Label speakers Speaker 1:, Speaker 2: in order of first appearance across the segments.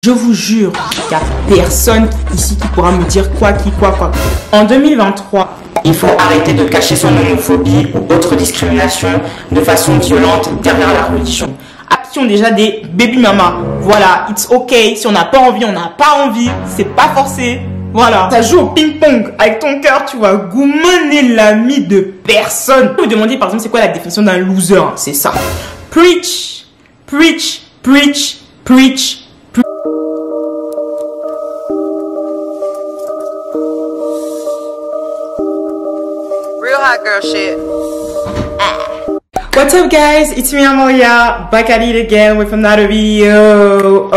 Speaker 1: Je vous jure qu'il n'y a personne ici qui pourra me dire quoi. En 2023, il faut arrêter de cacher son homophobie ou autre discrimination de façon violente derrière la religion. Action déjà des baby mamas. Voilà, it's ok. Si on n'a pas envie, on n'a pas envie. C'est pas forcé. Voilà. Ça joue au ping-pong avec ton cœur, tu vois. Gouman est l'ami de personne. Vous me demandez par exemple c'est quoi la définition d'un loser. C'est ça. Preach, preach, preach, preach.
Speaker 2: Real hot girl shit.
Speaker 1: What's up guys, it's me Amoria, back at it again with another video.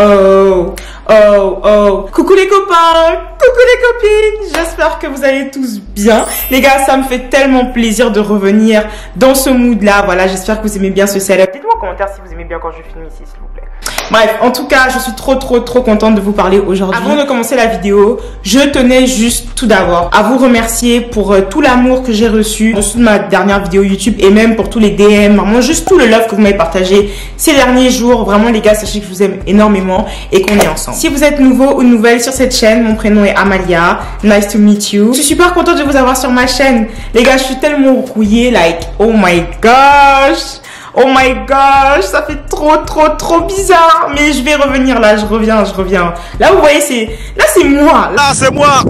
Speaker 1: Coucou les copains, coucou les copines, j'espère que vous allez tous bien. Les gars, ça me fait tellement plaisir de revenir dans ce mood là. Voilà, j'espère que vous aimez bien ce setup. Dites-moi en commentaire si vous aimez bien quand je filme ici, s'il vous plaît. Bref, en tout cas, je suis trop contente de vous parler aujourd'hui. Avant de commencer la vidéo, je tenais juste tout d'abord à vous remercier pour tout l'amour que j'ai reçu en dessous de ma dernière vidéo YouTube et même pour tous les DM, vraiment juste tout le love que vous m'avez partagé ces derniers jours. Vraiment les gars, sachez que je vous aime énormément et qu'on est ensemble. Si vous êtes nouveau ou nouvelle sur cette chaîne, mon prénom est Amalia. Nice to meet you. Je suis super contente de vous avoir sur ma chaîne. Les gars, je suis tellement rouillée, like, oh my gosh. Oh my gosh, ça fait trop bizarre. Mais je vais revenir là, je reviens. Là, vous voyez, c'est moi.
Speaker 3: Là, c'est moi.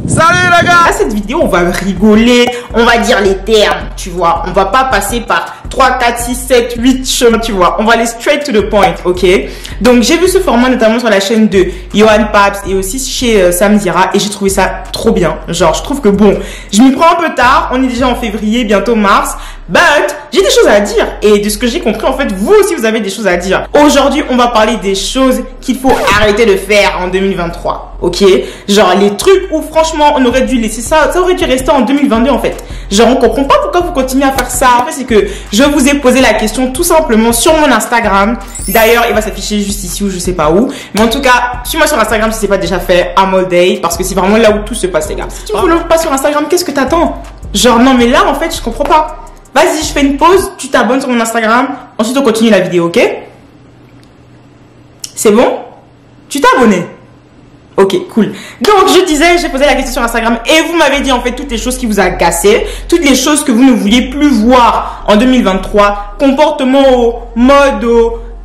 Speaker 3: Salut les gars.
Speaker 1: Là, cette vidéo, on va rigoler, on va dire les termes, tu vois. On va pas passer par 3, 4, 6, 7, 8 chemins, tu vois. On va aller straight to the point, ok? Donc, j'ai vu ce format notamment sur la chaîne de Johan Paps et aussi chez Sam Zira et j'ai trouvé ça trop bien. Genre, je trouve que bon, je m'y prends un peu tard. On est déjà en février, bientôt mars. But, j'ai des choses à dire et de ce que j'ai compris, en fait, vous aussi, vous avez des choses à dire. Aujourd'hui, on va parler des choses qu'il faut arrêter de faire en 2023, ok? Genre, les trucs où, franchement, on aurait dû laisser ça aurait dû rester en 2022, en fait. Genre, on comprend pas pourquoi vous continuez à faire ça. En fait, c'est que je vous ai posé la question tout simplement sur mon Instagram. D'ailleurs, il va s'afficher juste ici ou je sais pas où. Mais en tout cas, suis-moi sur Instagram si c'est pas déjà fait, Amol Day, parce que c'est vraiment là où tout se passe, les gars. Si tu me follow pas sur Instagram, qu'est-ce que t'attends? Genre, non, mais là, en fait, je comprends pas. Vas-y, je fais une pause, tu t'abonnes sur mon Instagram, ensuite on continue la vidéo, ok? C'est bon? Tu t'es abonné? Ok, cool. Donc, je disais, j'ai posé la question sur Instagram et vous m'avez dit en fait toutes les choses qui vous agaçaient, toutes les choses que vous ne vouliez plus voir en 2023, comportement, mode,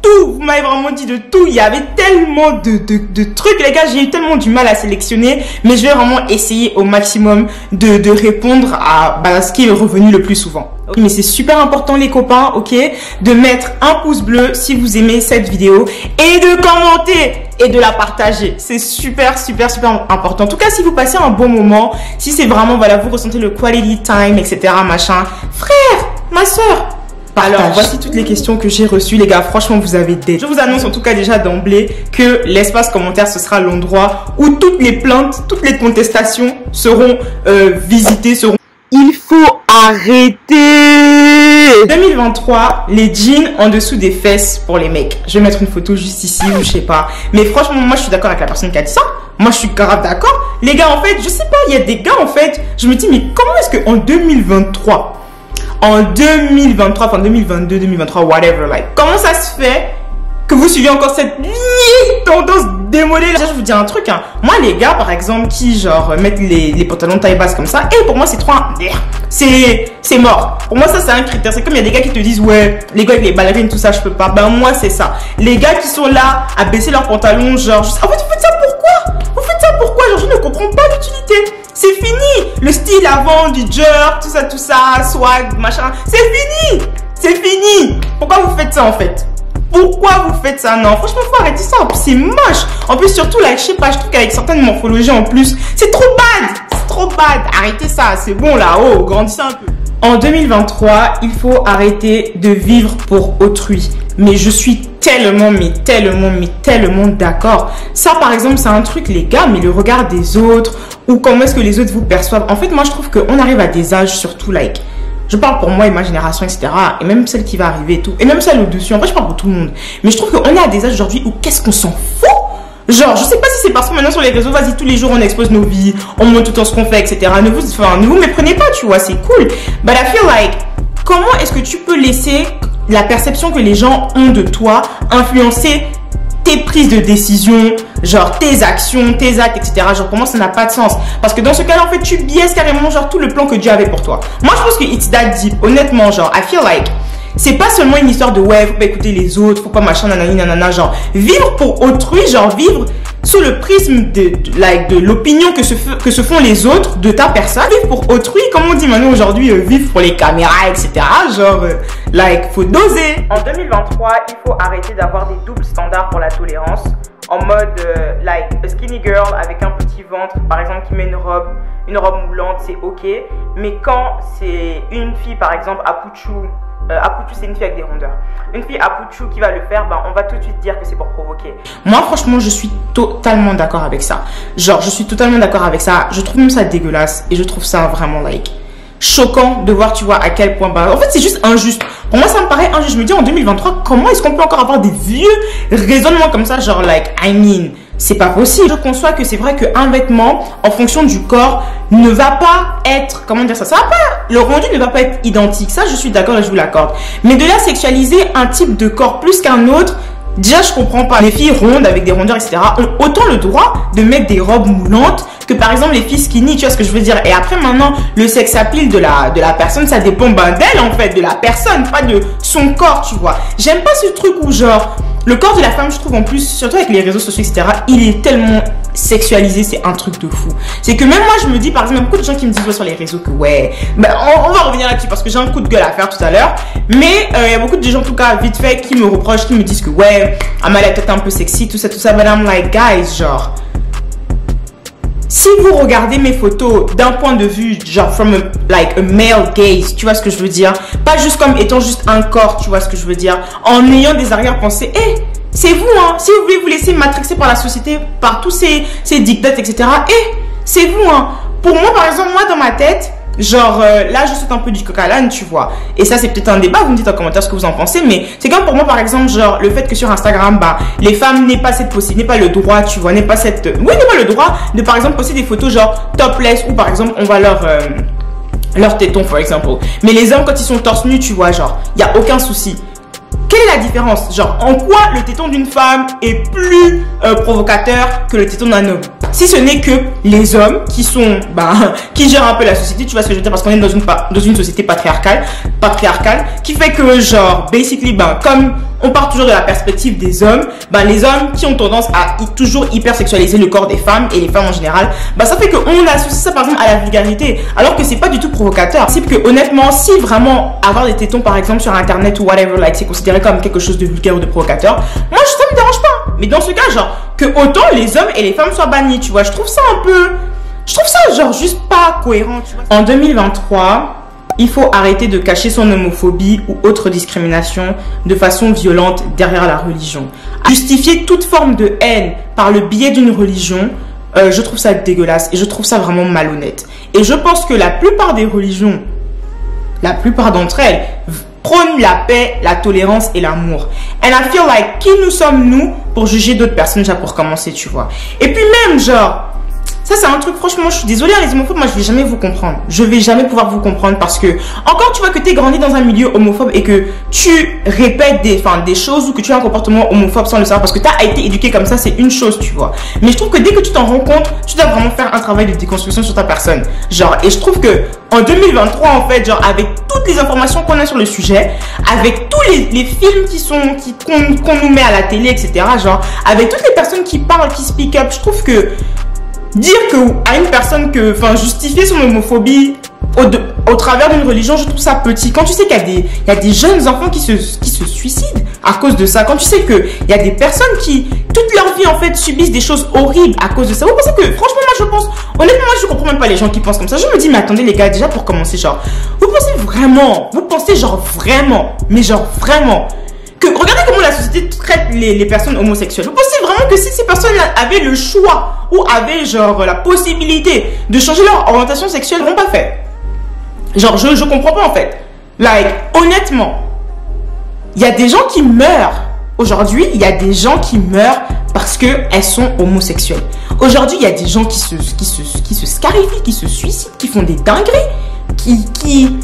Speaker 1: tout. Vous m'avez vraiment dit de tout. Il y avait tellement de trucs, les gars. J'ai eu tellement du mal à sélectionner, mais je vais vraiment essayer au maximum de répondre à ce qui est revenu le plus souvent. Mais c'est super important les copains, ok, de mettre un pouce bleu si vous aimez cette vidéo et de commenter et de la partager. C'est super important. En tout cas, si vous passez un bon moment, si c'est vraiment, voilà, vous ressentez le quality time, etc., machin, frère, ma soeur. Alors, voici toutes les questions que j'ai reçues, les gars. Franchement, vous avez des... Je vous annonce en tout cas déjà d'emblée que l'espace commentaire, ce sera l'endroit où toutes les plaintes, toutes les contestations seront visitées, seront... Il faut arrêter. 2023, les jeans en dessous des fesses pour les mecs. Je vais mettre une photo juste ici ou je sais pas. Mais franchement, moi, je suis d'accord avec la personne qui a dit ça. Moi, je suis grave d'accord. Les gars, en fait, je sais pas, il y a des gars, en fait, je me dis, mais comment est-ce qu'en 2023... En 2023, enfin 2022, 2023, whatever, like, comment ça se fait que vous suivez encore cette tendance démodée là? Je vais vous dire un truc, hein. Moi, les gars, par exemple, qui, genre, mettent les pantalons taille basse comme ça, et pour moi, c'est trop un... C'est mort. Pour moi, ça, c'est un critère. C'est comme il y a des gars qui te disent, ouais, les gars avec les ballerines, tout ça, je peux pas. Ben, moi, c'est ça. Les gars qui sont là à baisser leurs pantalons, genre, en fait, vous faites ça pourquoi? Vous faites ça pourquoi? Genre, je ne comprends pas l'utilité. C'est fini. Le style avant du jerk, tout ça, swag, machin. C'est fini. C'est fini. Pourquoi vous faites ça, en fait? Pourquoi vous faites ça? Non, franchement, faut arrêter ça. En plus, c'est moche. En plus, surtout, là, je sais pas, je trouve qu'avec certaines morphologies en plus, c'est trop bad. C'est trop bad. Arrêtez ça. C'est bon, là. Oh, grandissez un peu. En 2023, il faut arrêter de vivre pour autrui. Mais je suis tellement d'accord. Ça, par exemple, c'est un truc, les gars, mais le regard des autres ou comment est-ce que les autres vous perçoivent. En fait, moi, je trouve qu'on arrive à des âges, surtout, like, je parle pour moi et ma génération, etc. Et même celle qui va arriver et tout. Et même celle au-dessus. En fait, je parle pour tout le monde. Mais je trouve qu'on est à des âges aujourd'hui où qu'est-ce qu'on s'en fout? Genre, je sais pas si c'est parce que maintenant sur les réseaux, vas-y, tous les jours on expose nos vies, on montre tout le temps ce qu'on fait, etc. Ne vous méprenez pas, tu vois, c'est cool. But I feel like, comment est-ce que tu peux laisser la perception que les gens ont de toi influencer tes prises de décision, genre tes actions, tes actes, etc. Genre pour moi ça n'a pas de sens. Parce que dans ce cas-là, en fait, tu biaises carrément genre tout le plan que Dieu avait pour toi. Moi je pense que it's that deep. Honnêtement, genre, I feel like c'est pas seulement une histoire de ouais, faut pas écouter les autres, faut pas machin, nanani, nanana, genre vivre pour autrui, genre vivre sous le prisme de l'opinion que se font les autres de ta personne. Vivre pour autrui, comme on dit maintenant aujourd'hui, vivre pour les caméras, etc. Genre, faut doser. En 2023, il faut arrêter d'avoir des doubles standards pour la tolérance. En mode, a skinny girl avec un petit ventre, par exemple, qui met une robe moulante, c'est ok. Mais quand c'est une fille, par exemple, à Pouchou, c'est une fille avec des rondeurs. Une fille à Pouchou qui va le faire, on va tout de suite dire que c'est pour provoquer. Moi, franchement, je suis totalement d'accord avec ça. Genre, je suis totalement d'accord avec ça. Je trouve même ça dégueulasse. Et je trouve ça vraiment, choquant de voir, tu vois, à quel point... en fait, c'est juste injuste. Pour moi, ça me paraît injuste. Je me dis, en 2023, comment est-ce qu'on peut encore avoir des vieux raisonnements comme ça? Genre, c'est pas possible. Je conçois que c'est vrai qu'un vêtement, en fonction du corps, ne va pas être, le rendu ne va pas être identique. Ça, je suis d'accord et je vous l'accorde. Mais de là, sexualiser un type de corps plus qu'un autre, déjà, je comprends pas. Les filles rondes avec des rondeurs, etc. ont autant le droit de mettre des robes moulantes que par exemple les filles skinny, tu vois ce que je veux dire. Et après, maintenant, le sex appeal de la personne, ça dépend d'elle en fait, de la personne, pas de son corps, tu vois. J'aime pas ce truc où genre, le corps de la femme, je trouve en plus, surtout avec les réseaux sociaux, etc., il est tellement sexualisé, c'est un truc de fou. C'est que même moi, je me dis, par exemple, il y a beaucoup de gens qui me disent sur les réseaux que on va revenir là-dessus parce que j'ai un coup de gueule à faire tout à l'heure. Mais il y a beaucoup de gens, en tout cas, vite fait, qui me reprochent, qui me disent que Amal est peut-être un peu sexy, tout ça. But I'm like, guys, genre, si vous regardez mes photos d'un point de vue, genre, from a male gaze, tu vois ce que je veux dire? Pas juste comme étant juste un corps, tu vois ce que je veux dire? En ayant des arrière-pensées, c'est vous, hein. Si vous voulez vous laisser matrixer par la société, par tous ces dictats, etc., c'est vous, hein. Pour moi, par exemple, moi, dans ma tête, genre, là, je saute un peu du coq à l'âne, tu vois. Et ça, c'est peut-être un débat, vous me dites en commentaire ce que vous en pensez, mais c'est comme pour moi, par exemple, genre, le fait que sur Instagram, les femmes n'aient pas le droit, tu vois, n'aient pas le droit de, par exemple, poster des photos, genre, topless, ou par exemple, on va leur téton, par exemple. Mais les hommes, quand ils sont torse nu, tu vois, genre, il n'y a aucun souci. Quelle est la différence? Genre, en quoi le téton d'une femme est plus provocateur que le téton d'un homme? Si ce n'est que les hommes qui sont, qui gèrent un peu la société, tu vois ce que je veux dire, parce qu'on est dans une société patriarcale, qui fait que, genre, basically, comme on part toujours de la perspective des hommes, les hommes qui ont tendance à toujours hyper sexualiser le corps des femmes et les femmes en général, ça fait qu'on associe ça par exemple à la vulgarité, alors que c'est pas du tout provocateur. C'est que honnêtement, si vraiment avoir des tétons par exemple sur internet ou whatever, c'est considéré comme quelque chose de vulgaire ou de provocateur, moi ça me dérange pas. Mais dans ce cas, genre, que autant les hommes et les femmes soient bannis, tu vois, je trouve ça genre juste pas cohérent, tu vois. En 2023, il faut arrêter de cacher son homophobie ou autre discrimination de façon violente derrière la religion. Justifier toute forme de haine par le biais d'une religion, je trouve ça dégueulasse et je trouve ça vraiment malhonnête. Et je pense que la plupart des religions, la plupart d'entre elles, prônent la paix, la tolérance et l'amour. And I feel like, qui nous sommes nous pour juger d'autres personnes, déjà pour commencer, tu vois. Et puis même, genre, ça c'est un truc, franchement, je suis désolée les homophobes, moi je vais jamais vous comprendre. Je vais jamais pouvoir vous comprendre parce que, encore tu vois que tu es grandi dans un milieu homophobe et que tu répètes des choses ou que tu as un comportement homophobe sans le savoir parce que tu as été éduqué comme ça, c'est une chose, tu vois. Mais je trouve que dès que tu t'en rends compte, tu dois vraiment faire un travail de déconstruction sur ta personne. Genre, et je trouve que en 2023, en fait, genre, avec toutes les informations qu'on a sur le sujet, avec tous les films qu'on nous met à la télé, etc., genre, avec toutes les personnes qui parlent, qui speak up, je trouve que dire à une personne justifier son homophobie au travers d'une religion, je trouve ça petit. Quand tu sais qu'il y a des jeunes enfants qui se suicident à cause de ça, quand tu sais qu'il y a des personnes qui, toute leur vie, en fait, subissent des choses horribles à cause de ça, vous pensez que, franchement, moi, je pense, honnêtement, moi, je comprends même pas les gens qui pensent comme ça. Je me dis, mais attendez, les gars, déjà, pour commencer, genre, vous pensez genre vraiment, mais genre vraiment, que, regardez comment la société traite les personnes homosexuelles. Vous pensez vraiment que si ces personnes avaient le choix ou avaient genre la possibilité de changer leur orientation sexuelle, ils n'ont pas fait? Genre, je comprends pas en fait. Honnêtement, il y a des gens qui meurent. Aujourd'hui, il y a des gens qui meurent parce qu'elles sont homosexuelles. Aujourd'hui, il y a des gens qui se scarifient, qui se suicident, qui font des dingueries, qui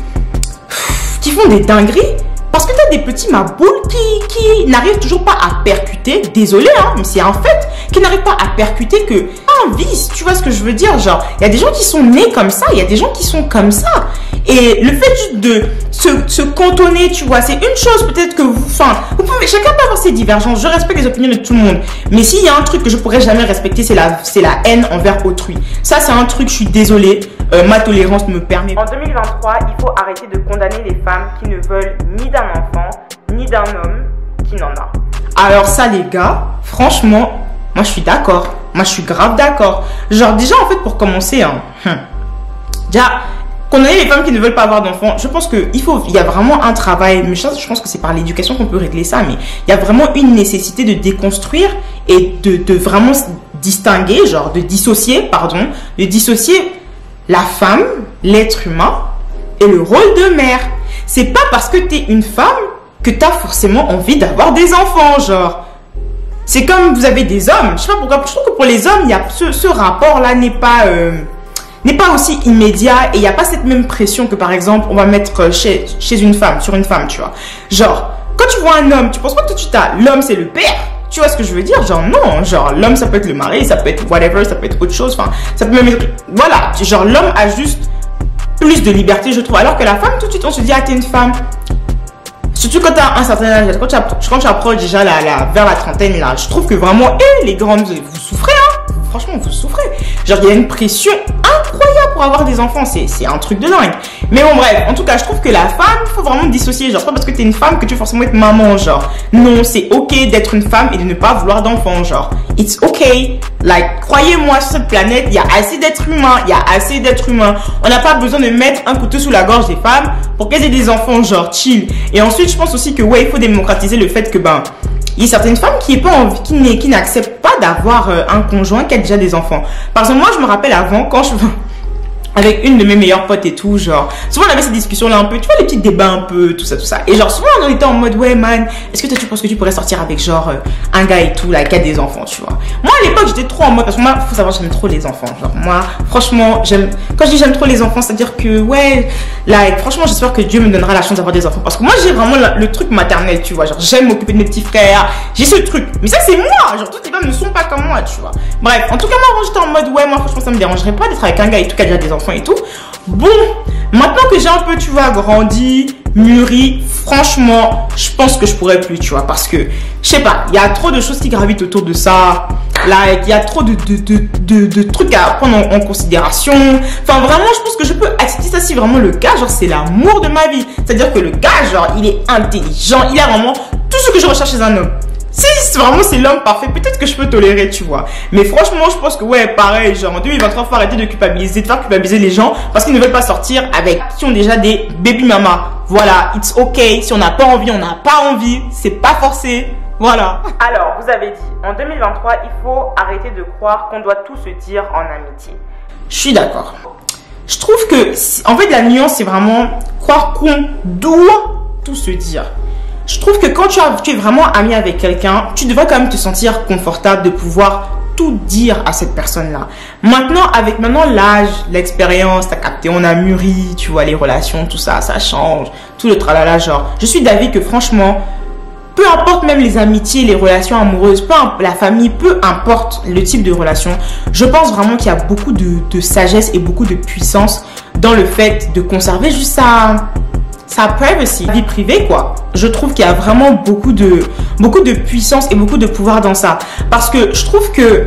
Speaker 1: qui font des dingueries. Parce que t'as des petits maboules qui n'arrivent toujours pas à percuter, désolé hein, mais c'est un fait, qui n'arrivent pas à percuter que un vice, tu vois ce que je veux dire, genre, il y a des gens qui sont nés comme ça, il y a des gens qui sont comme ça, et le fait juste de se cantonner, tu vois, c'est une chose peut-être que vous, enfin, vous pouvez, chacun peut avoir ses divergences, je respecte les opinions de tout le monde, mais s'il y a un truc que je pourrais jamais respecter, c'est la haine envers autrui, ça c'est un truc, je suis désolée, ma tolérance ne me permet.
Speaker 3: En 2023, il faut arrêter de condamner les femmes qui ne veulent ni d'un enfant, ni d'un homme qui n'en a.
Speaker 1: Alors ça les gars, franchement, moi je suis d'accord. Moi je suis grave d'accord. Genre déjà en fait pour commencer, déjà condamner les femmes qui ne veulent pas avoir d'enfants, je pense qu'il y a vraiment un travail, mais je pense que c'est par l'éducation qu'on peut régler ça, mais il y a vraiment une nécessité de déconstruire et de vraiment distinguer, genre de dissocier la femme, l'être humain et le rôle de mère. C'est pas parce que t'es une femme que t'as forcément envie d'avoir des enfants, genre. C'est comme vous avez des hommes. Je sais pas pourquoi. Je trouve que pour les hommes, il y a ce rapport-là n'est pas aussi immédiat et il n'y a pas cette même pression que par exemple on va mettre chez une femme, sur une femme, tu vois. Genre, quand tu vois un homme, tu penses pas que tout de suite l'homme c'est le père. Tu vois ce que je veux dire? Genre non, genre l'homme ça peut être le mari, ça peut être whatever, ça peut être autre chose. Enfin, ça peut même être, voilà. Genre l'homme a juste plus de liberté, je trouve. Alors que la femme, tout de suite, on se dit, ah, t'es une femme. Surtout quand t'as un certain âge, quand tu approches déjà vers la trentaine, là, je trouve que vraiment, les grandes, vous souffrez, hein. Franchement, vous souffrez. Genre, il y a une pression incroyable pour avoir des enfants. C'est un truc de dingue. Mais bon, bref. En tout cas, je trouve que la femme, faut vraiment dissocier. Genre, c'est pas parce que t'es une femme que tu veux forcément être maman, genre. Non, c'est ok d'être une femme et de ne pas vouloir d'enfants, genre. It's okay. Like, croyez-moi, sur cette planète, il y a assez d'êtres humains. Il y a assez d'êtres humains. On n'a pas besoin de mettre un couteau sous la gorge des femmes pour qu'elles aient des enfants, genre, chill. Et ensuite, je pense aussi que, ouais, il faut démocratiser le fait que, il y a certaines femmes qui n'acceptent pas d'avoir un conjoint qui a déjà des enfants. Par exemple, moi, je me rappelle avant, quand je avec une de mes meilleures potes et tout, genre, souvent on avait ces discussions-là un peu, tu vois, les petits débats un peu, tout ça. Et genre, souvent on était en mode, ouais, man, est-ce que toi tu penses que tu pourrais sortir avec genre un gars et tout, là, qui a des enfants, tu vois. Moi, à l'époque, j'étais trop en mode, parce que moi, faut savoir, j'aime trop les enfants. Genre, moi, franchement, quand je dis j'aime trop les enfants, c'est-à-dire que, ouais, like, franchement, j'espère que Dieu me donnera la chance d'avoir des enfants. Parce que moi, j'ai vraiment le truc maternel, tu vois. Genre, j'aime m'occuper de mes petits frères, j'ai ce truc. Mais ça, c'est moi. Genre, toutes les femmes ne sont pas comme moi, tu vois. Bref, en tout cas, moi, j'étais en mode, ouais, moi, franchement, ça me dérangerait pas d'être avec un gars et tout, qui a déjà des enfants et tout. Bon, maintenant que j'ai un peu, tu vois, grandi, mûri, franchement, je pense que je pourrais plus, tu vois, parce que, je sais pas, il y a trop de choses qui gravitent autour de ça, là, il y a trop de trucs à prendre en considération. Enfin, vraiment, je pense que je peux accepter ça si vraiment le gars, genre, c'est l'amour de ma vie. C'est-à-dire que le gars, genre, il est intelligent, il a vraiment tout ce que je recherche chez un homme. Si vraiment c'est l'homme parfait, peut-être que je peux tolérer, tu vois. Mais franchement, je pense que ouais, pareil, genre en 2023, faut arrêter de faire culpabiliser les gens parce qu'ils ne veulent pas sortir avec qui ont déjà des baby mamas. Voilà, it's okay. Si on n'a pas envie, on n'a pas envie. C'est pas forcé. Voilà.
Speaker 3: Alors, vous avez dit, en 2023, il faut arrêter de croire qu'on doit tout se dire en amitié.
Speaker 1: Je suis d'accord. Je trouve que, en fait, la nuance, c'est vraiment croire qu'on doit tout se dire. Je trouve que quand tu es vraiment ami avec quelqu'un, tu devrais quand même te sentir confortable de pouvoir tout dire à cette personne-là. Maintenant, avec l'âge, l'expérience, t'as capté, on a mûri, tu vois, les relations, tout ça, ça change, tout le tralala, genre. Je suis d'avis que franchement, peu importe même les amitiés, les relations amoureuses, peu importe la famille, peu importe le type de relation, je pense vraiment qu'il y a beaucoup de sagesse et beaucoup de puissance dans le fait de conserver juste sa privacy, vie privée, quoi. Je trouve qu'il y a vraiment beaucoup de puissance et beaucoup de pouvoir dans ça. Parce que je trouve que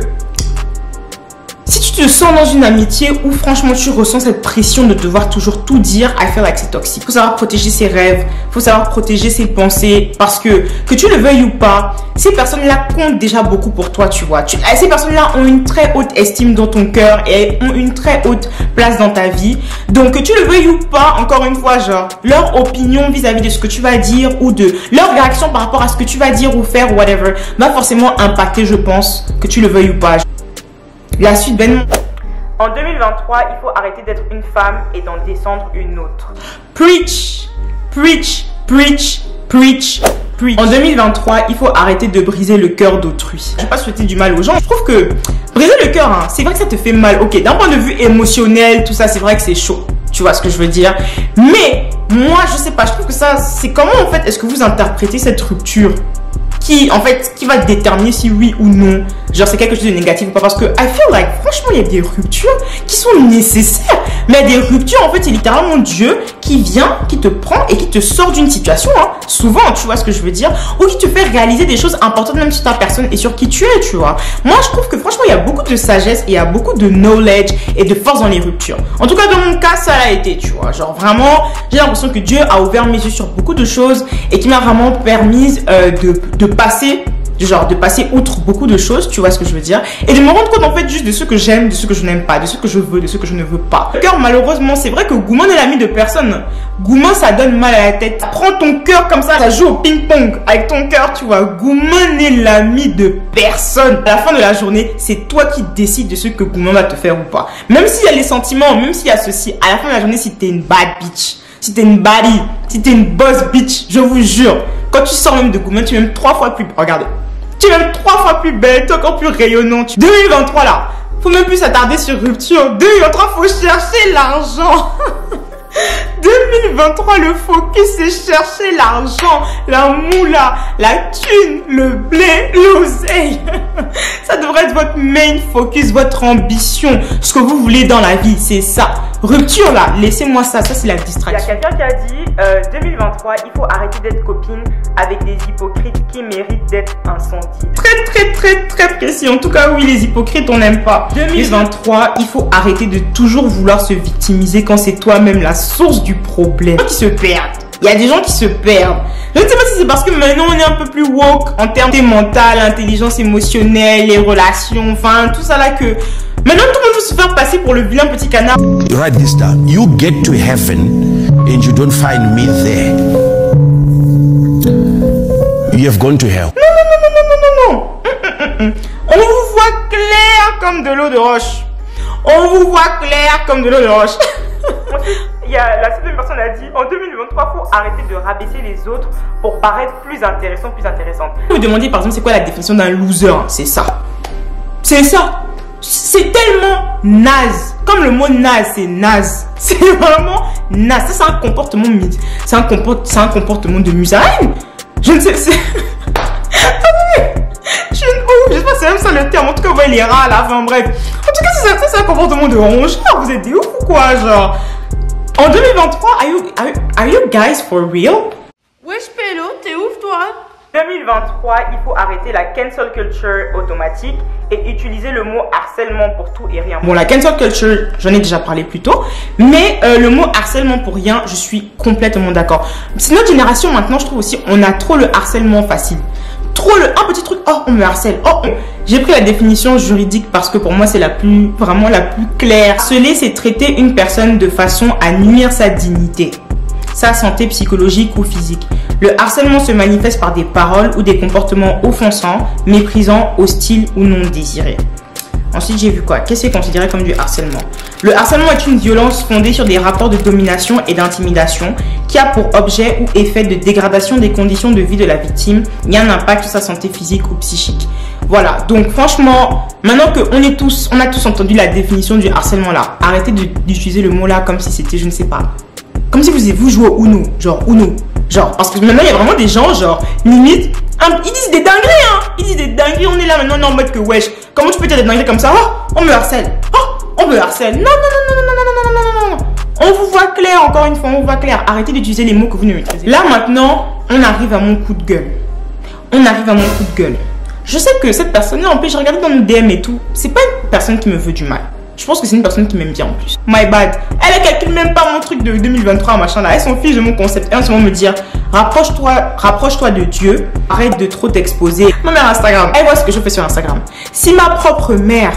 Speaker 1: si tu te sens dans une amitié où franchement tu ressens cette pression de devoir toujours tout dire, I feel like c'est toxique. Faut savoir protéger ses rêves, faut savoir protéger ses pensées parce que tu le veuilles ou pas, ces personnes-là comptent déjà beaucoup pour toi, tu vois. Ces personnes-là ont une très haute estime dans ton cœur et ont une très haute place dans ta vie. Donc que tu le veuilles ou pas, encore une fois, genre, leur opinion vis-à-vis de ce que tu vas dire ou de leur réaction par rapport à ce que tu vas dire ou faire, whatever, va forcément impacter, je pense, que tu le veuilles ou pas. La suite, Ben.
Speaker 3: En 2023, il faut arrêter d'être une femme et d'en descendre une autre.
Speaker 1: Preach, preach, preach, preach, preach. En 2023, il faut arrêter de briser le cœur d'autrui. Je ne vais pas souhaiter du mal aux gens. Je trouve que briser le cœur, hein, c'est vrai que ça te fait mal. Ok, d'un point de vue émotionnel, tout ça, c'est vrai que c'est chaud. Tu vois ce que je veux dire? Mais moi, je sais pas, je trouve que ça, c'est comment en fait est-ce que vous interprétez cette rupture qui va déterminer si oui ou non, genre c'est quelque chose de négatif ou pas, parce que I feel like, franchement, il y a des ruptures qui sont nécessaires, mais il y a des ruptures, en fait, c'est littéralement Dieu qui vient, qui te prend et qui te sort d'une situation, hein, souvent, tu vois ce que je veux dire, ou qui te fait réaliser des choses importantes même sur ta personne et sur qui tu es, tu vois. Moi, je trouve que franchement, il y a beaucoup de sagesse et il y a beaucoup de knowledge et de force dans les ruptures. En tout cas, dans mon cas, ça l'a été, tu vois, genre vraiment, j'ai l'impression que Dieu a ouvert mes yeux sur beaucoup de choses et qui m'a vraiment permis de passer outre beaucoup de choses, tu vois ce que je veux dire, et de me rendre compte en fait juste de ce que j'aime, de ce que je n'aime pas, de ce que je veux, de ce que je ne veux pas. Le cœur, malheureusement, c'est vrai que Gouma n'est l'ami de personne. Gouma, ça donne mal à la tête. Prends ton cœur comme ça joue au ping-pong avec ton cœur, tu vois. Gouma n'est l'ami de personne. À la fin de la journée, c'est toi qui décides de ce que Gouma va te faire ou pas. Même s'il y a les sentiments, même s'il y a ceci, à la fin de la journée, si t'es une bad bitch, si t'es une baddie, si t'es une boss bitch, je vous jure, quand tu sors même de Gouma, tu es même 3 fois plus... Regardez. Tu es même 3 fois plus belle, tu es encore plus rayonnante. 2023 là, faut même plus s'attarder sur rupture. 2023, faut chercher l'argent. 2023, le focus c'est chercher l'argent, la moula, la thune, le blé, l'oseille. Ça devrait être votre main focus, votre ambition, ce que vous voulez dans la vie, c'est ça. Rupture là, laissez-moi ça, ça c'est la distraction.
Speaker 3: Il y a quelqu'un qui a dit 2023, il faut arrêter d'être copine avec des hypocrites qui méritent d'être incendiés.
Speaker 1: Très précis. En tout cas, oui, les hypocrites, on n'aime pas. 2023, il faut arrêter de toujours vouloir se victimiser quand c'est toi-même la source du problème. Qui se perdent. Il y a des gens qui se perdent. Je ne sais pas si c'est parce que maintenant on est un peu plus woke en termes de mental, intelligence émotionnelle, les relations, enfin tout ça là que maintenant tout le monde veut se faire passer pour le vilain petit canard.
Speaker 4: Write this down. You get to heaven and you don't find me there. You have gone to hell.
Speaker 1: Non. On vous voit clair comme de l'eau de roche. On vous voit clair comme de l'eau de roche.
Speaker 3: Il y a la seconde personne a dit en 2023, faut arrêter de rabaisser les autres pour paraître plus intéressant, plus intéressante.
Speaker 1: Vous me demandez par exemple c'est quoi la définition d'un loser, c'est ça. C'est ça. C'est tellement naze. Comme le mot naze, c'est naze. C'est vraiment naze. Ça, c'est un comportement c'est un comportement de musarine. Je ne sais. Je suis une ouf. Je sais pas si c'est même ça le terme. En tout cas, vous voyez les rats là. Enfin bref. En tout cas, c'est un comportement de rongeur. Vous êtes des ouf ou quoi, genre? En 2023, are you guys for real?
Speaker 2: Wesh Pélo, t'es ouf toi?
Speaker 3: 2023, il faut arrêter la cancel culture automatique et utiliser le mot harcèlement pour tout et rien.
Speaker 1: Bon, la cancel culture, j'en ai déjà parlé plus tôt, mais le mot harcèlement pour rien, je suis complètement d'accord. C'est notre génération maintenant, je trouve aussi, on a trop le harcèlement facile. Trop un petit truc, oh on me harcèle, oh j'ai pris la définition juridique parce que pour moi c'est vraiment la plus claire. Harceler, c'est traiter une personne de façon à nuire sa dignité, sa santé psychologique ou physique. Le harcèlement se manifeste par des paroles ou des comportements offensants, méprisants, hostiles ou non désirés. Ensuite, j'ai vu quoi? Qu'est-ce qui est considéré comme du harcèlement? Le harcèlement est une violence fondée sur des rapports de domination et d'intimidation qui a pour objet ou effet de dégradation des conditions de vie de la victime et un impact sur sa santé physique ou psychique. Voilà, donc franchement, maintenant qu'on a tous entendu la définition du harcèlement là, arrêtez d'utiliser le mot là comme si c'était, je ne sais pas, comme si vous jouez au Uno, genre, parce que maintenant il y a vraiment des gens, genre, limite, ils disent des dingueries, hein, on est là maintenant, on est en mode que wesh, comment tu peux dire des dingueries comme ça? Oh, on me harcèle, non, on vous voit clair, encore une fois, on vous voit clair, arrêtez d'utiliser les mots que vous ne maîtrisez. Là maintenant, on arrive à mon coup de gueule, je sais que cette personne-là, en plus, j'ai regardé dans mon DM et tout, c'est pas une personne qui me veut du mal. Je pense que c'est une personne qui m'aime bien en plus. My bad. Elle calcule même pas mon truc de 2023, machin là. Elle s'en fiche de mon concept. Elle en ce moment me dire, rapproche-toi de Dieu. Arrête de trop t'exposer. Ma mère Instagram. Elle voit ce que je fais sur Instagram. Si ma propre mère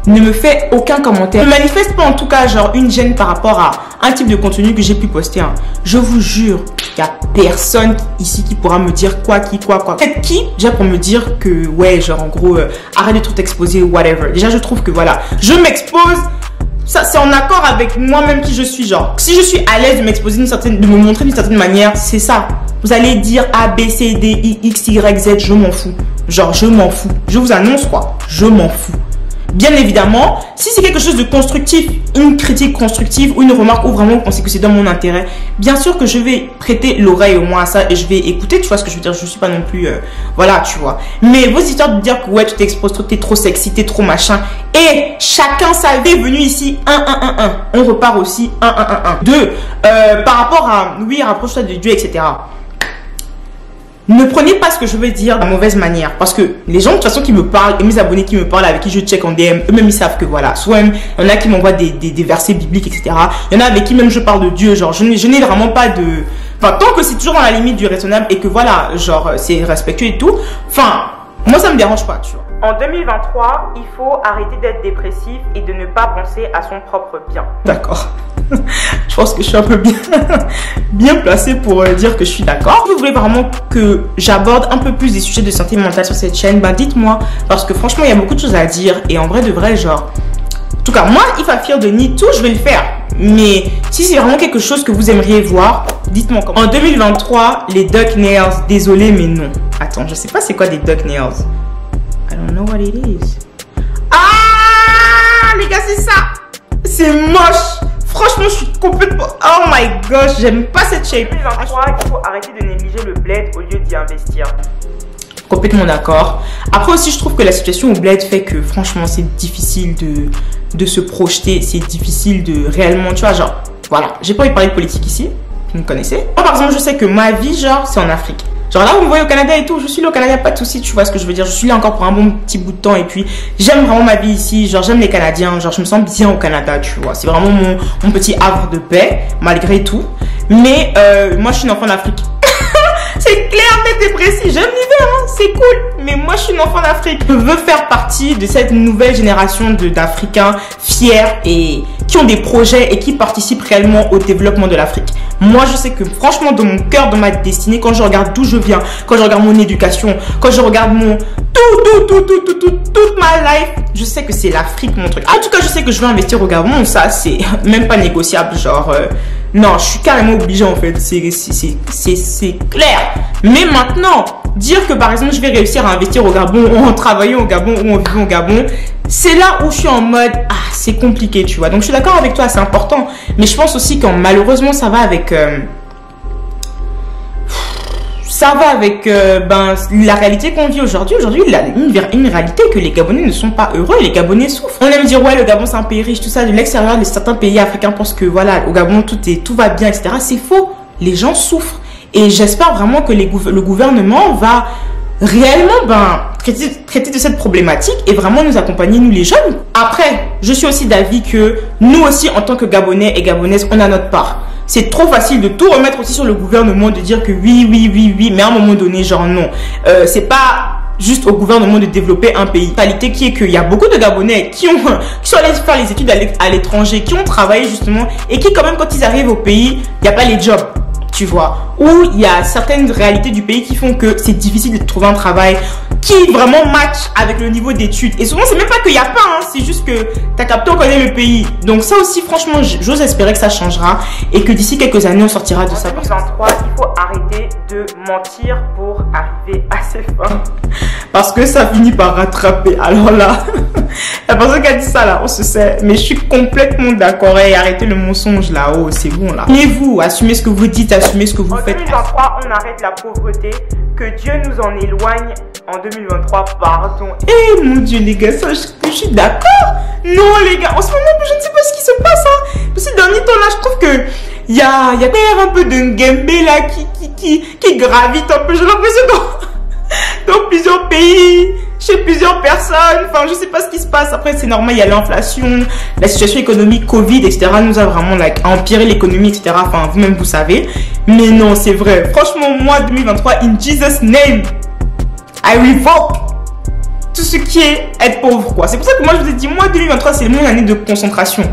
Speaker 1: ne me fait aucun commentaire, ne manifeste pas en tout cas genre une gêne par rapport à un type de contenu que j'ai pu poster, hein, je vous jure, il n'y a personne ici qui pourra me dire quoi. Peut-être qui, déjà pour me dire que ouais, genre en gros, arrête de trop t'exposer, whatever. Déjà je trouve que voilà, je m'expose, ça c'est en accord avec moi-même qui je suis, genre. Si je suis à l'aise de m'exposer de me montrer d'une certaine manière, c'est ça. Vous allez dire A, B, C, D, I, X, Y, Z, je m'en fous. Genre je m'en fous. Je vous annonce quoi, je m'en fous. Bien évidemment, si c'est quelque chose de constructif, une critique constructive ou une remarque où vraiment vous pensez que c'est dans mon intérêt, bien sûr que je vais prêter l'oreille au moins à ça et je vais écouter, tu vois ce que je veux dire, je suis pas non plus, voilà, tu vois. Mais vos histoires de dire que ouais, tu t'exposes trop, t'es trop sexy, t'es trop machin, et chacun savait venu ici, on repart aussi, 2, par rapport à, oui, rapproche-toi de Dieu, etc. Ne prenez pas ce que je veux dire de la mauvaise manière. Parce que les gens de toute façon qui me parlent, et mes abonnés qui me parlent, avec qui je check en DM, eux-mêmes ils savent que voilà. Soit il y en a qui m'envoient des versets bibliques, etc. Il y en a avec qui même je parle de Dieu. Genre, je n'ai vraiment pas de... Enfin, tant que c'est toujours dans la limite du raisonnable et que voilà, genre, c'est respectueux et tout. Enfin, moi ça me dérange pas, tu vois.
Speaker 3: En 2023, il faut arrêter d'être dépressif et de ne pas penser à son propre bien.
Speaker 1: D'accord. Je pense que je suis un peu bien placée pour dire que je suis d'accord. Si vous voulez vraiment que j'aborde un peu plus des sujets de santé mentale sur cette chaîne, bah dites-moi. Parce que franchement, il y a beaucoup de choses à dire. Et en vrai de vrai, genre... En tout cas, moi, if I feel the need to, je vais le faire. Mais si c'est vraiment quelque chose que vous aimeriez voir, dites-moi comment. En 2023, les duck nails, désolé, mais non. Attends, je sais pas c'est quoi des duck nails. I don't know what it is. Ah, les gars, c'est ça. C'est moche. Franchement, je suis complètement... Oh my gosh, j'aime pas cette shape.
Speaker 3: En 2023, il faut arrêter de négliger le bled au lieu d'y investir.
Speaker 1: Complètement d'accord. Après aussi, je trouve que la situation au bled fait que franchement, c'est difficile de se projeter. C'est difficile de réellement... Tu vois, genre... Voilà, j'ai pas envie de parler de politique ici. Vous me connaissez. Moi, par exemple, je sais que ma vie, genre, c'est en Afrique. Genre là, vous me voyez au Canada et tout, je suis là au Canada, pas de soucis, tu vois ce que je veux dire. Je suis là encore pour un bon petit bout de temps et puis j'aime vraiment ma vie ici, genre j'aime les Canadiens, genre je me sens bien au Canada, tu vois. C'est vraiment mon petit havre de paix, malgré tout. Mais moi, je suis une enfant d'Afrique. C'est clair, net et précis, j'aime l'hiver, hein, c'est cool. Mais moi, je suis une enfant d'Afrique. Je veux faire partie de cette nouvelle génération d'Africains fiers et qui ont des projets et qui participent réellement au développement de l'Afrique. Moi, je sais que franchement, dans mon cœur, dans ma destinée, quand je regarde d'où je viens, quand je regarde mon éducation, quand je regarde mon toute ma life, je sais que c'est l'Afrique, mon truc. En tout cas, je sais que je veux investir au Gabon, ça, c'est même pas négociable, genre... non, je suis carrément obligée en fait, c'est clair. Mais maintenant, dire que par exemple je vais réussir à investir au Gabon ou en travaillant au Gabon ou en vivant au Gabon, c'est là où je suis en mode, ah c'est compliqué tu vois. Donc je suis d'accord avec toi, c'est important. Mais je pense aussi que malheureusement ça va avec... ben, la réalité qu'on vit aujourd'hui. Aujourd'hui, il y a une réalité que les Gabonais ne sont pas heureux et les Gabonais souffrent. On aime dire, ouais, le Gabon, c'est un pays riche, tout ça. De l'extérieur, certains pays africains pensent que, voilà, au Gabon, tout va bien, etc. C'est faux. Les gens souffrent. Et j'espère vraiment que le gouvernement va réellement, ben, traiter de cette problématique et vraiment nous accompagner, nous les jeunes. Après, je suis aussi d'avis que nous aussi, en tant que Gabonais et Gabonaises, on a notre part. C'est trop facile de tout remettre aussi sur le gouvernement, de dire que oui, mais à un moment donné, genre non. C'est pas juste au gouvernement de développer un pays. La réalité qui est qu'il y a beaucoup de Gabonais qui sont allés faire les études à l'étranger, qui ont travaillé justement, et qui quand même quand ils arrivent au pays, il n'y a pas les jobs. Tu vois, où il y a certaines réalités du pays qui font que c'est difficile de trouver un travail qui vraiment match avec le niveau d'études. Et souvent, c'est même pas qu'il n'y a pas, hein, c'est juste que t'as capté, on connaît le pays. Donc ça aussi, franchement, j'ose espérer que ça changera et que d'ici quelques années, on sortira de ça.
Speaker 3: En 2023, il faut arrêter de mentir pour arriver à ses fins.
Speaker 1: Parce que ça finit par rattraper. Alors là, la personne qui a dit ça là, on se sait. Mais je suis complètement d'accord. Et arrêtez le mensonge là-haut, c'est bon là. Mais vous, assumez ce que vous dites, assumez ce que vous faites.
Speaker 3: En 2023, on arrête la pauvreté. Que Dieu nous en éloigne en 2023, pardon.
Speaker 1: Eh mon Dieu les gars, ça je suis d'accord. Non les gars, en ce moment je ne sais pas ce qui se passe hein. Parce que ces derniers temps là, je trouve que il y a un peu de Ngembe là qui gravite un peu. J'ai l'impression dans plusieurs pays, chez plusieurs personnes. Enfin, je sais pas ce qui se passe. Après, c'est normal, il y a l'inflation, la situation économique, Covid, etc. nous a vraiment empiré l'économie, etc. Enfin, vous-même, vous savez. Mais non, c'est vrai. Franchement, moi, 2023, in Jesus' name, I revoke tout ce qui est être pauvre, quoi. C'est pour ça que moi, je vous ai dit, moi, 2023, c'est mon année de concentration.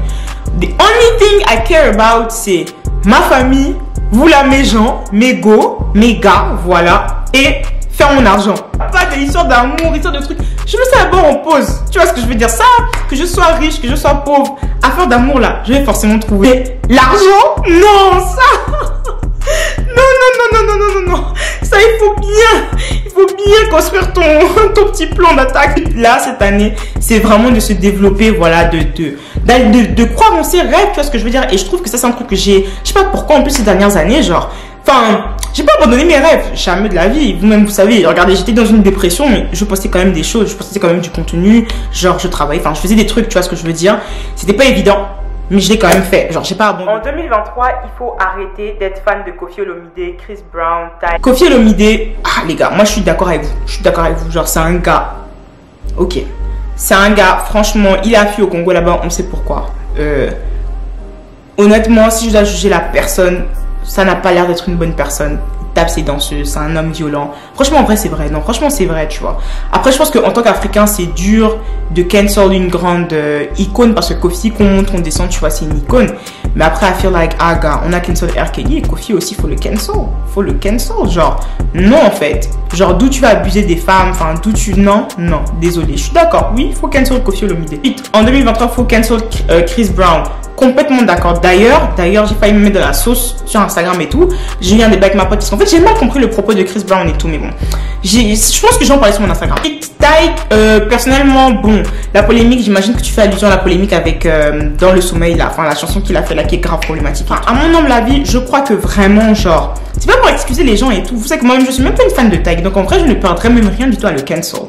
Speaker 1: The only thing I care about, c'est ma famille, vous là, mes gens, mes go, mes gars, voilà. Et faire mon argent. Pas de l'histoire d'amour, histoire de trucs. Je veux ça d'abord en pause. Tu vois ce que je veux dire? Ça, que je sois riche, que je sois pauvre, affaire d'amour là, je vais forcément trouver l'argent. Non, ça. Non. Ça, il faut bien bien construire ton petit plan d'attaque. Là, cette année, c'est vraiment de se développer, voilà, de croire en ses rêves, tu vois ce que je veux dire. Et je trouve que ça, c'est un truc que je sais pas pourquoi, en plus, ces dernières années, genre, enfin, j'ai pas abandonné mes rêves, jamais de la vie. Vous-même, vous savez, regardez, j'étais dans une dépression, mais je postais quand même des choses, je postais quand même du contenu, genre, je travaillais, enfin, je faisais des trucs, tu vois ce que je veux dire. C'était pas évident, mais je l'ai quand même fait. Genre, j'ai pas abandonné.
Speaker 3: En 2023, il faut arrêter d'être fan de Koffi Olomide, Chris Brown, Ty.
Speaker 1: Koffi Olomide, ah, les gars, moi, je suis d'accord avec vous. Je suis d'accord avec vous. Genre, c'est un gars. Ok. C'est un gars, franchement, il a fui au Congo là-bas, on sait pourquoi. Honnêtement, si je dois juger la personne, ça n'a pas l'air d'être une bonne personne. Il tape ses danseuses, c'est un homme violent. Franchement, en vrai, c'est vrai. Non, franchement, c'est vrai, tu vois. Après, je pense qu'en tant qu'Africain, c'est dur de cancel une grande icône parce que Koffi, qu'on monte, on descend, tu vois, c'est une icône. Mais après, I feel like, ah, gars, on a cancel R. Kelly et Koffi aussi, faut le cancel. Faut le cancel. Genre, non, en fait. Genre, d'où tu vas abuser des femmes, enfin, d'où tu. Non, désolé. Je suis d'accord. Oui, il faut cancel Koffi Olomide. En 2023, il faut cancel Chris Brown. Complètement d'accord. D'ailleurs, j'ai failli me mettre de la sauce sur Instagram et tout. J'ai eu un débat avec ma pote parce qu'en fait, j'ai mal compris le propos de Chris Brown et tout, mais bon. Je pense que j'en parlais sur mon Instagram. Personnellement, bon, la polémique, j'imagine que tu fais allusion à la polémique avec Dans le sommeil, là, enfin, la chanson qu'il a fait là qui est grave problématique. Enfin, à mon humble avis, je crois que vraiment, genre, c'est pas pour excuser les gens et tout. Vous savez que moi-même, je suis même pas une fan de Tyke, donc en vrai, je ne perdrais même rien du tout à le cancel.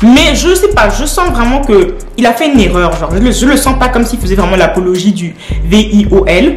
Speaker 1: Mais je sais pas, je sens vraiment que il a fait une erreur, genre, je le sens pas comme s'il faisait vraiment l'apologie du VIOL.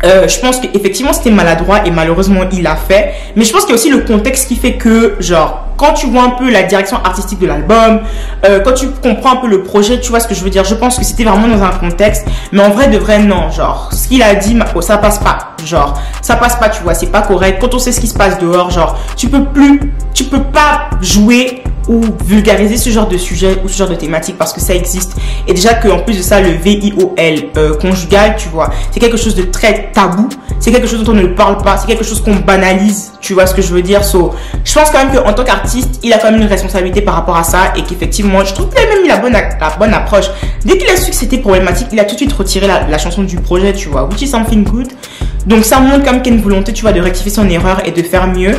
Speaker 1: Je pense qu'effectivement c'était maladroit et malheureusement il l'a fait, mais je pense qu'il y a aussi le contexte qui fait que, genre, quand tu vois un peu la direction artistique de l'album, quand tu comprends un peu le projet, tu vois ce que je veux dire. Je pense que c'était vraiment dans un contexte, mais en vrai de vrai non, genre ce qu'il a dit, oh, ça passe pas, genre ça passe pas, tu vois, c'est pas correct. Quand on sait ce qui se passe dehors, genre tu peux pas jouer ou vulgariser ce genre de sujet ou ce genre de thématique parce que ça existe. Et déjà qu'en plus de ça, le VIOL conjugal, tu vois, c'est quelque chose de très tabou, c'est quelque chose dont on ne parle pas, c'est quelque chose qu'on banalise, tu vois ce que je veux dire. So, je pense quand même qu'en tant qu'artiste, il a quand même une responsabilité par rapport à ça et qu'effectivement, je trouve qu'il a même eu la bonne approche. Dès qu'il a su que c'était problématique, il a tout de suite retiré la chanson du projet, tu vois, which is something good. Donc ça montre quand même qu'il y a une volonté, tu vois, de rectifier son erreur et de faire mieux.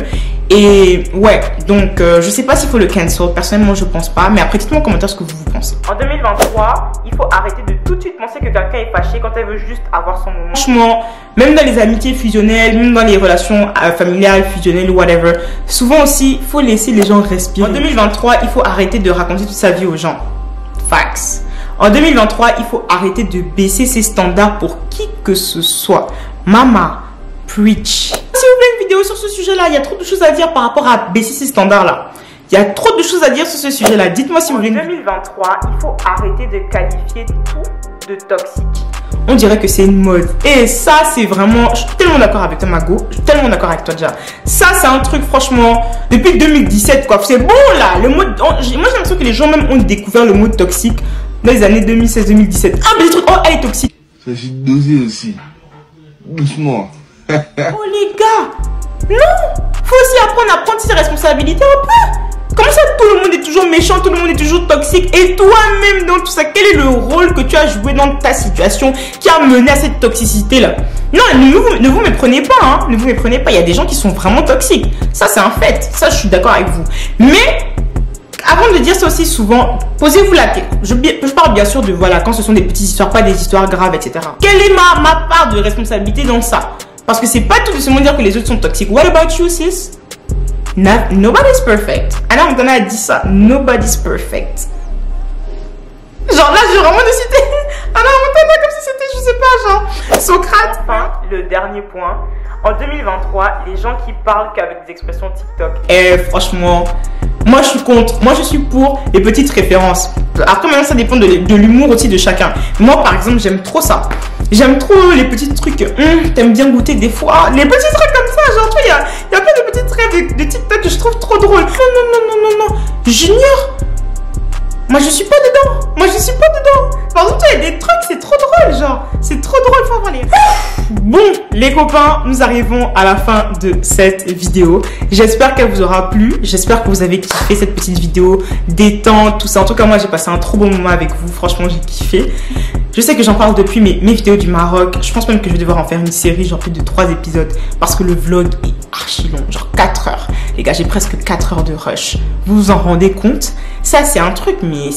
Speaker 1: Et ouais, donc je sais pas s'il faut le cancel, personnellement je pense pas, mais après dites-moi en commentaire ce que vous pensez.
Speaker 3: En 2023, il faut arrêter de tout de suite penser que quelqu'un est fâché quand elle veut juste avoir son moment.
Speaker 1: Franchement, même dans les amitiés fusionnelles, même dans les relations familiales, fusionnelles, whatever, souvent aussi, il faut laisser les gens respirer. En 2023, il faut arrêter de raconter toute sa vie aux gens. Facts. En 2023, il faut arrêter de baisser ses standards pour qui que ce soit. Mama, preach. Si vous voulez une vidéo sur ce sujet-là, il y a trop de choses à dire par rapport à baisser ces standards-là. Il y a trop de choses à dire sur ce sujet-là. Dites-moi si vous voulez.
Speaker 3: En 2023, il faut arrêter de qualifier tout de toxique.
Speaker 1: On dirait que c'est une mode. Et ça, c'est vraiment... Je suis tellement d'accord avec toi, Mago. Je suis tellement d'accord avec toi, déjà. Ça, c'est un truc, franchement, depuis 2017, quoi. C'est bon, là. Le mode... Moi, j'ai l'impression que les gens même ont découvert le mot toxique dans les années 2016-2017. Ah, mais les trucs... Oh, elle est toxique.
Speaker 5: Ça fait doser aussi. Doucement.
Speaker 1: Oh, les gars. Non. Faut aussi apprendre à prendre ses responsabilités un peu. Comment ça, tout le monde est toujours méchant, tout le monde est toujours toxique? Et toi-même dans tout ça, quel est le rôle que tu as joué dans ta situation qui a mené à cette toxicité-là? Non, ne vous méprenez pas, hein. Ne vous méprenez pas. Il y a des gens qui sont vraiment toxiques. Ça, c'est un fait. Ça, je suis d'accord avec vous. Mais, avant de dire ça aussi souvent, posez-vous la question. Je parle bien sûr de, voilà, quand ce sont des petites histoires, pas des histoires graves, etc. Quelle est ma part de responsabilité dans ça? Parce que c'est pas tout de se dire que les autres sont toxiques. What about you, sis? Nobody's perfect. Anna Montana a dit ça. Nobody's perfect. Genre là, j'ai vraiment décidé Anna Montana comme si c'était, je sais pas, genre Socrate.
Speaker 3: Enfin, le dernier point. En 2023, les gens qui parlent qu'avec des expressions TikTok.
Speaker 1: Franchement, moi je suis contre. Moi je suis pour les petites références. Après maintenant ça dépend de l'humour aussi de chacun. Moi par exemple j'aime trop ça. J'aime trop les petits trucs. T'aimes bien goûter des fois. Les petits trucs comme ça. Genre il y a plein de petits trucs de TikTok que je trouve trop drôle. Non. Junior. Moi je suis pas dedans. Par exemple, il y a des trucs, c'est trop drôle, genre. C'est trop drôle, faut voir les... Bon, les copains, nous arrivons à la fin de cette vidéo. J'espère qu'elle vous aura plu. J'espère que vous avez kiffé cette petite vidéo détente, tout ça. En tout cas, moi, j'ai passé un trop bon moment avec vous. Franchement, j'ai kiffé. Je sais que j'en parle depuis mes vidéos du Maroc. Je pense même que je vais devoir en faire une série, genre plus de 3 épisodes. Parce que le vlog est archi long, genre 4 heures. Les gars, j'ai presque 4 heures de rush. Vous vous en rendez compte? Ça, c'est un truc, mais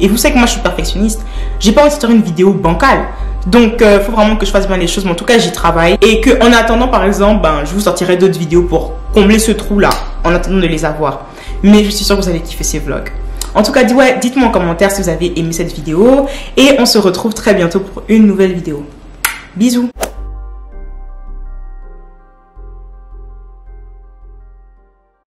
Speaker 1: Et vous savez que moi, je suis perfectionniste. J'ai pas envie de faire une vidéo bancale. Donc, faut vraiment que je fasse bien les choses. Mais en tout cas, j'y travaille. Et que, en attendant, par exemple, je vous sortirai d'autres vidéos pour combler ce trou-là. En attendant de les avoir. Mais je suis sûre que vous allez kiffer ces vlogs. En tout cas, dites-moi en commentaire si vous avez aimé cette vidéo. Et on se retrouve très bientôt pour une nouvelle vidéo. Bisous!